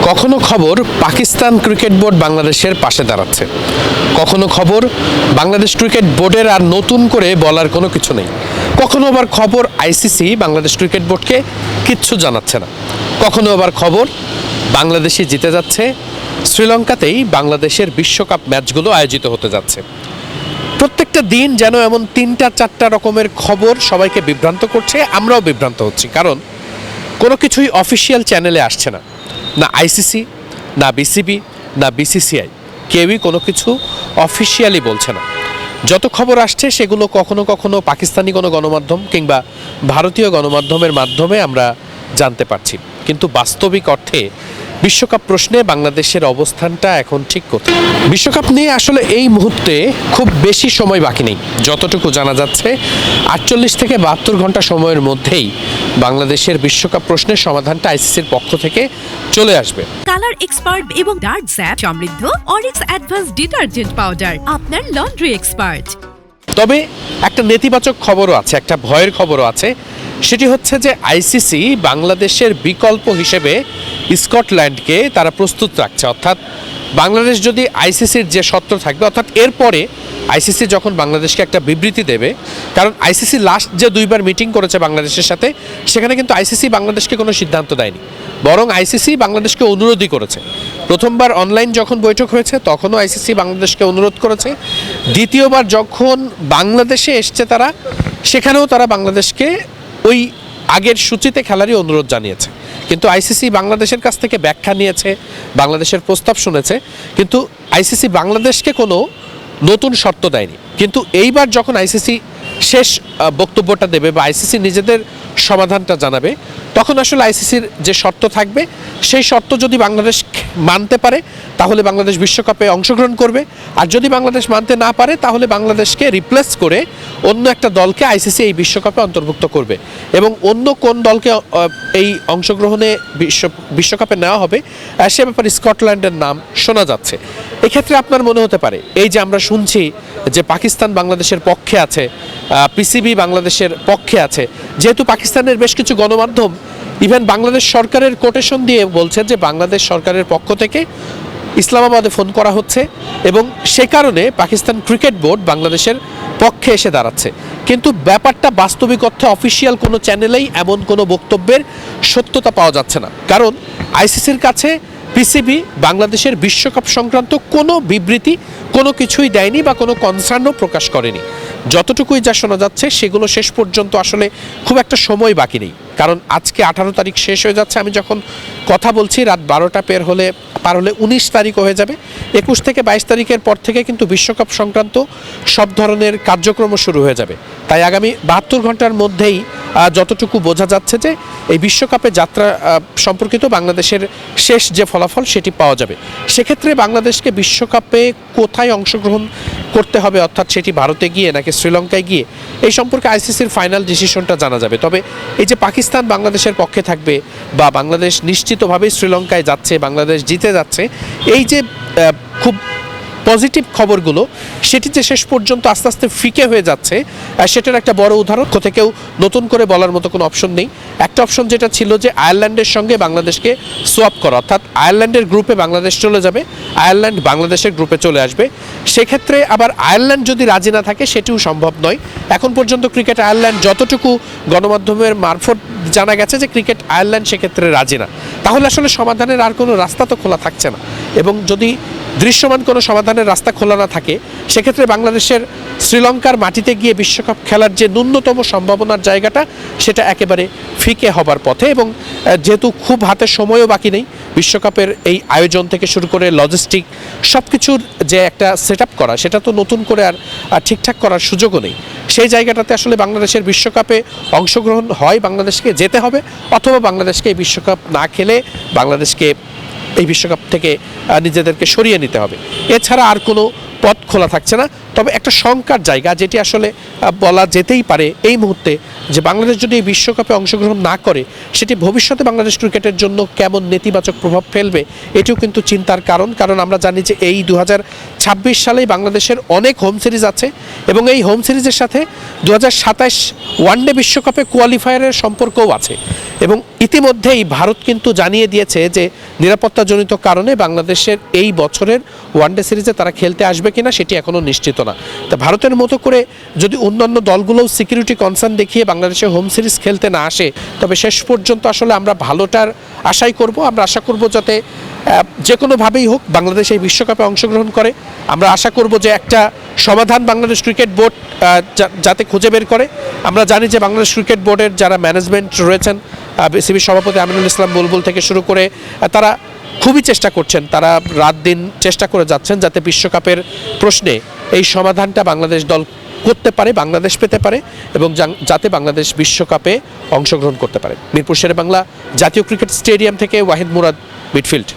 কখনো খবর Pakistan cricket board বাংলাদেশের পাশে দাঁড়াচ্ছে, কখনো খবর বাংলাদেশ ক্রিকেট বোর্ডের আর নতুন করে বলার কোনো কিছু নেই, কখনো আবার খবর আইসিসি বাংলাদেশ ক্রিকেট বোর্ডকে কিচ্ছু জানাচ্ছে না, কখনো আবার খবর বাংলাদেশই জিতে যাচ্ছে, শ্রীলঙ্কাতেই বাংলাদেশের বিশ্বকাপ ম্যাচগুলো আয়োজিত হতে যাচ্ছে। প্রত্যেকটা দিন যেন এমন 3-4টা রকমের খবর সবাইকে বিভ্রান্ত করছে, আমরাও বিভ্রান্ত হচ্ছি। কারণ কোনো কিছুই অফিসিয়াল চ্যানেলে আসছে না, না আইসিসি, না বিসিবি, না বিসিসিআই, কেউই কোনো কিছু অফিসিয়ালি বলছে না। যত খবর আসছে সেগুলো কখনো কখনো পাকিস্তানি কোনো গণমাধ্যম কিংবা ভারতীয় গণমাধ্যমের মাধ্যমে আমরা জানতে পারছি, কিন্তু বাস্তবিক অর্থে বিশ্বকাপ প্রশ্নে বাংলাদেশের অবস্থানটা এখন ঠিক কোথায়? বিশ্বকাপ নিয়ে আসলে এই মুহূর্তে খুব বেশি সময় বাকি নেই। যতটুকু জানা যাচ্ছে 48 থেকে 72 ঘন্টা সময়ের মধ্যেই বাংলাদেশের বিশ্বকাপ প্রশ্নের সমাধানটা আইসিসির পক্ষ থেকে চলে আসবে। কালার এক্সপার্ট এবং ডার্ক স্যাপ সমৃদ্ধ অরিক্স অ্যাডভান্স ডিটারজেন্ট পাউডার, আপনার লন্ড্রি এক্সপার্ট। তবে একটা নেতিবাচক খবরও আছে, একটা ভয়ের খবরও আছে। সেটি হচ্ছে যে আইসিসি বাংলাদেশের বিকল্প হিসেবে স্কটল্যান্ডকে তারা প্রস্তুত রাখছে। অর্থাৎ বাংলাদেশ যদি আইসিসির যে সত্ত্ব থাকবে, অর্থাৎ এরপরে আইসিসি যখন বাংলাদেশকে একটা বিবৃতি দেবে, কারণ আইসিসি লাস্ট যে 2বার মিটিং করেছে বাংলাদেশের সাথে, সেখানে কিন্তু আইসিসি বাংলাদেশকে কোনো সিদ্ধান্ত দেয়নি, বরং আইসিসি বাংলাদেশকে অনুরোধই করেছে। প্রথমবার অনলাইন যখন বৈঠক হয়েছে তখনও আইসিসি বাংলাদেশকে অনুরোধ করেছে, দ্বিতীয়বার যখন বাংলাদেশে এসছে তারা, সেখানেও তারা বাংলাদেশকে ওই আগের সূচিতে খেলারই অনুরোধ জানিয়েছে। কিন্তু আইসিসি বাংলাদেশের কাছ থেকে ব্যাখ্যা নিয়েছে, বাংলাদেশের প্রস্তাব শুনেছে, কিন্তু আইসিসি বাংলাদেশকে কোনো নতুন শর্ত দেয়নি। কিন্তু এইবার যখন আইসিসি শেষ বক্তব্যটা দেবে বা আইসিসি নিজেদের সমাধানটা জানাবে, তখন আসলে আইসিসির যে শর্ত থাকবে সেই শর্ত যদি বাংলাদেশ মানতে পারে তাহলে বাংলাদেশ বিশ্বকাপে অংশগ্রহণ করবে, আর যদি বাংলাদেশ মানতে না পারে তাহলে বাংলাদেশকে রিপ্লেস করে অন্য একটা দলকে আইসিসি এই বিশ্বকাপে অন্তর্ভুক্ত করবে। এবং অন্য কোন দলকে এই অংশগ্রহণে বিশ্বকাপে নেওয়া হবে সে ব্যাপারে স্কটল্যান্ডের নাম শোনা যাচ্ছে। এক্ষেত্রে আপনার মনে হতে পারে, এই যে আমরা শুনছি যে পাকিস্তান বাংলাদেশের পক্ষে আছে, পিসিবি বাংলাদেশের পক্ষে আছে, যেহেতু পাকিস্তানের বেশ কিছু গণমাধ্যম ইভেন বাংলাদেশ সরকারের কোটেশন দিয়ে বলছে যে বাংলাদেশ সরকারের পক্ষ থেকে ইসলামাবাদে ফোন করা হচ্ছে এবং সে কারণে পাকিস্তান ক্রিকেট বোর্ড বাংলাদেশের পক্ষে এসে দাঁড়াচ্ছে। কিন্তু ব্যাপারটা বাস্তবিক অর্থে অফিসিয়াল কোনো চ্যানেলেই এমন কোনো বক্তব্যের সত্যতা পাওয়া যাচ্ছে না, কারণ আইসিসির কাছে পিসিবি বাংলাদেশের বিশ্বকাপ সংক্রান্ত কোনো বিবৃতি কোনো কিছুই দেয়নি বা কোনো কনসার্নও প্রকাশ করেনি। যতটুকুই যা শোনা যাচ্ছে সেগুলো শেষ পর্যন্ত আসলে খুব একটা সময় বাকি নেই, কারণ আজকে 18 তারিখ শেষ হয়ে যাচ্ছে, আমি যখন কথা বলছি রাত 12টা পার হলে 19 তারিখও হয়ে যাবে। 21 থেকে 22 তারিখের পর থেকে কিন্তু বিশ্বকাপ সংক্রান্ত সব ধরনের কার্যক্রম শুরু হয়ে যাবে। তাই আগামী 72 ঘন্টার মধ্যেই যতটুকু বোঝা যাচ্ছে যে এই বিশ্বকাপে যাত্রা সম্পর্কিত বাংলাদেশের শেষ যে ফলাফল সেটি পাওয়া যাবে। সেক্ষেত্রে বাংলাদেশকে বিশ্বকাপে কোথায় অংশগ্রহণ করতে হবে, অর্থাৎ সেটি ভারতে গিয়ে নাকি শ্রীলঙ্কায় গিয়ে, এই সম্পর্কে আইসিসির ফাইনাল ডিসিশনটা জানা যাবে। তবে এই যে পাকিস্তান বাংলাদেশের পক্ষে থাকবে বা বাংলাদেশ নিশ্চিতভাবেই শ্রীলঙ্কায় যাচ্ছে, বাংলাদেশ জিতে যাচ্ছে, এই যে খুব পজিটিভ খবরগুলো সেটি যে শেষ পর্যন্ত আস্তে আস্তে ফিকে হয়ে যাচ্ছে, সেটার একটা বড় উদাহরণ থেকেও নতুন করে বলার মতো কোনো অপশন নেই। একটা অপশন যেটা ছিল যে আয়ারল্যান্ডের সঙ্গে বাংলাদেশকে সোয়াপ করা, অর্থাৎ আয়ারল্যান্ডের গ্রুপে বাংলাদেশ চলে যাবে, আয়ারল্যান্ড বাংলাদেশের গ্রুপে চলে আসবে। সেক্ষেত্রে আবার আয়ারল্যান্ড যদি রাজি না থাকে সেটিও সম্ভব নয়। এখন পর্যন্ত ক্রিকেট আয়ারল্যান্ড যতটুকু গণমাধ্যমের মারফত জানা গেছে যে ক্রিকেট আয়ারল্যান্ড সেক্ষেত্রে রাজি না, তাহলে আসলে সমাধানের আর কোনো রাস্তা তো খোলা থাকছে না। এবং যদি দৃশ্যমান কোনো সমাধানের রাস্তা খোলা না থাকে, সেক্ষেত্রে বাংলাদেশের শ্রীলঙ্কার মাটিতে গিয়ে বিশ্বকাপ খেলার যে ন্যূনতম সম্ভাবনার জায়গাটা সেটা একেবারে ফিকে হবার পথে। এবং যেহেতু খুব হাতে সময়ও বাকি নেই, বিশ্বকাপের এই আয়োজন থেকে শুরু করে লজিস্টিক সব কিছুর যে একটা সেট আপ করা, সেটা তো নতুন করে আর ঠিকঠাক করার সুযোগও নেই। সেই জায়গাটাতে আসলে বাংলাদেশের বিশ্বকাপে অংশগ্রহণ হয় বাংলাদেশকে যেতে হবে, অথবা বাংলাদেশকে এই বিশ্বকাপ না খেলে বাংলাদেশকে এই বিশ্বকাপ থেকে নিজেদেরকে সরিয়ে নিতে হবে। এছাড়া আর কোনো পথ খোলা থাকছে না। তবে একটা শঙ্কার জায়গা যেটি আসলে বলা যেতেই পারে এই মুহূর্তে, যে বাংলাদেশ যদি এই বিশ্বকাপে অংশগ্রহণ না করে সেটি ভবিষ্যতে বাংলাদেশ ক্রিকেটের জন্য কেমন নেতিবাচক প্রভাব ফেলবে, এটিও কিন্তু চিন্তার কারণ। কারণ আমরা জানি যে এই 2026 2026 সালেই বাংলাদেশের অনেক হোম সিরিজ আছে এবং এই হোম সিরিজের সাথে 2027 ওয়ানডে বিশ্বকাপে কোয়ালিফায়ারের সম্পর্কও আছে এবং ইতিমধ্যেই ভারত কিন্তু জানিয়ে দিয়েছে যে নিরাপত্তাজনিত কারণে বাংলাদেশের এই বছরের ওয়ানডে সিরিজে তারা খেলতে আসবে কিনা সেটি এখনও নিশ্চিত না। তা ভারতের মতো করে যদি অন্যান্য দলগুলোও সিকিউরিটি কনসার্ন দেখিয়ে বাংলাদেশে হোম সিরিজ খেলতে না আসে, তবে শেষ পর্যন্ত আসলে আমরা ভালোটার আশাই করব। আমরা আশা করব যাতে যে কোনোভাবেই হোক বাংলাদেশ এই বিশ্বকাপে অংশগ্রহণ করে। আমরা আশা করব যে একটা সমাধান বাংলাদেশ ক্রিকেট বোর্ড যাতে খুঁজে বের করে। আমরা জানি যে বাংলাদেশ ক্রিকেট বোর্ডের যারা ম্যানেজমেন্ট রয়েছেন, বিসিবির সভাপতি আমিনুল ইসলাম বুলবুল থেকে শুরু করে তারা খুবই চেষ্টা করছেন, তারা রাত দিন চেষ্টা করে যাচ্ছেন যাতে বিশ্বকাপের প্রশ্নে এই সমাধানটা বাংলাদেশ দল করতে পারে, বাংলাদেশ পেতে পারে এবং যাতে বাংলাদেশ বিশ্বকাপে অংশগ্রহণ করতে পারে। মিরপুর শেরেবাংলা জাতীয় ক্রিকেট স্টেডিয়াম থেকে ওয়াহিদ মুরাদ, মিডফিল্ড।